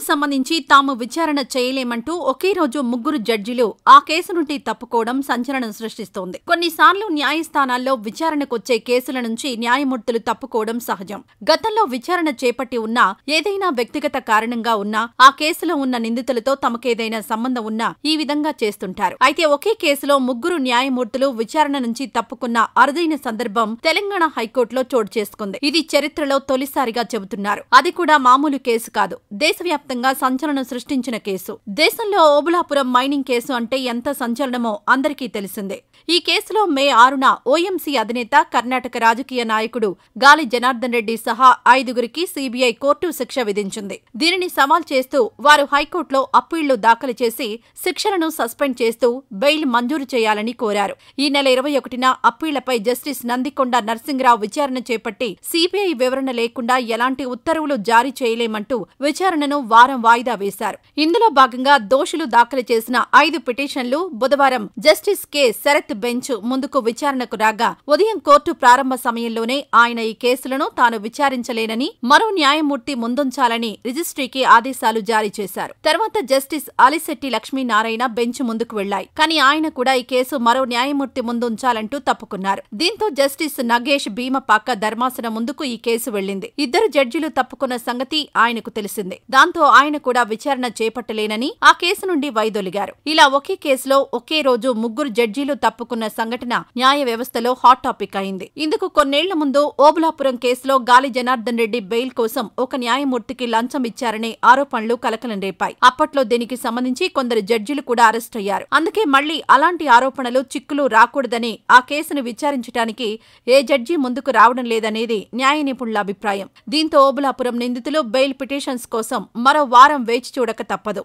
సంబంధించి తాము విచారణ చేయలేమంటూ ఒకే రోజు ముగ్గురు జడ్జిలు ఆ కేసు నుండి తప్పుకోవడం సంచలనం సృష్టిస్తోంది. కొన్నిసార్లు న్యాయస్థానాల్లో విచారణకొచ్చే కేసుల నుంచి న్యాయమూర్తులు తప్పుకోవడం సహజం. గతంలో విచారణ చేపట్టి ఉన్నా, ఏదైనా వ్యక్తిగత కారణంగా ఉన్నా, ఆ కేసులో ఉన్న నిందితులతో తమకేదైనా సంబంధం ఉన్నా ఈ విధంగా చేస్తుంటారు. అయితే ఒకే కేసులో ముగ్గురు న్యాయమూర్తులు విచారణ నుంచి తప్పుకున్న అరుదైన సందర్భం తెలంగాణ హైకోర్టులో చోటు చేసుకుంది. ఇది చరిత్రలో తొలిసారిగా చెబుతున్నారు. అది కూడా మామూలు కేసు కాదు. దేశవ్యాప్తంగా సంచలనం సృష్టించిన కేసు. దేశంలో ఓబుళాపురం మైనింగ్ కేసు అంటే ఎంత సంచలనమో అందరికీ తెలిసిందే. ఈ కేసులో మే 6న ఓఎంసీ అధినేత, కర్ణాటక రాజకీయ నాయకుడు గాలి జనార్దన్ రెడ్డి సహా 5గురికి సీబీఐ కోర్టు శిక్ష విధించింది. దీనిని సవాల్ చేస్తూ వారు హైకోర్టులో అప్పీళ్లు దాఖలు చేసి శిక్షలను సస్పెండ్ చేస్తూ బెయిల్ మంజూరు చేయాలని కోరారు. ఈ నెల 21న అప్పీళ్లపై జస్టిస్ నందికొండ నర్సింగరావు విచారణ చేపట్టి సీబీఐ వివరణ లేకుండా ఎలాంటి ఉత్తర్వులు జారీ చేయలేమంటూ విచారణను వారం వాయిదా వేశారు. ఇందులో భాగంగా దోషులు దాఖలు చేసిన 5 పిటిషన్లు బుధవారం జస్టిస్ కె శరత్ బెంచ్ ముందుకు విచారణకు రాగా ఉదయం కోర్టు ప్రారంభ సమయంలోనే ఆయన ఈ కేసులను తాను విచారించలేనని, మరో న్యాయమూర్తి ముందుంచాలని రిజిస్ట్రీకి ఆదేశాలు జారీ చేశారు. తర్వాత జస్టిస్ అలిశెట్టి లక్ష్మీనారాయణ బెంచ్ ముందుకు వెళ్లాయి. కానీ ఆయన కూడా ఈ కేసు మరో న్యాయమూర్తి ముందుంచాలంటూ తప్పుకున్నారు. దీంతో జస్టిస్ నగేష్ భీమపాక ధర్మాసనం ముందుకు ఈ కేసు వెళ్లింది. 2 జడ్జిలు తప్పుకున్న సంగతి ఆయనకు తెలిసిందే. దాంతో ఆయన కూడా విచారణ చేపట్టలేనని ఆ కేసు నుండి వైదొలిగారు. ఇలా ఒకే కేసులో ఒకే రోజు ముగ్గురు జడ్జీలు తప్పుకున్న సంఘటన న్యాయ వ్యవస్థలో హాట్ టాపిక్ అయింది. ఇందుకు కొన్నేళ్ల ముందు ఓబుళాపురం కేసులో గాలి జనార్దన్ రెడ్డి బెయిల్ కోసం ఒక న్యాయమూర్తికి లంచం ఇచ్చారనే ఆరోపణలు కలకలం రేపాయి. అప్పట్లో దీనికి సంబంధించి కొందరు జడ్జిలు కూడా అరెస్ట్ అయ్యారు. అందుకే మళ్లీ అలాంటి ఆరోపణలు, చిక్కులు రాకూడదని ఆ కేసును విచారించడానికి ఏ జడ్జి ముందుకు రావడం లేదనేది న్యాయ నిపుణుల అభిప్రాయం. దీంతో ఓబుళాపురం నిందితులు బెయిల్ పిటిషన్స్ కోసం మరో వారం వేచి చూడక తప్పదు.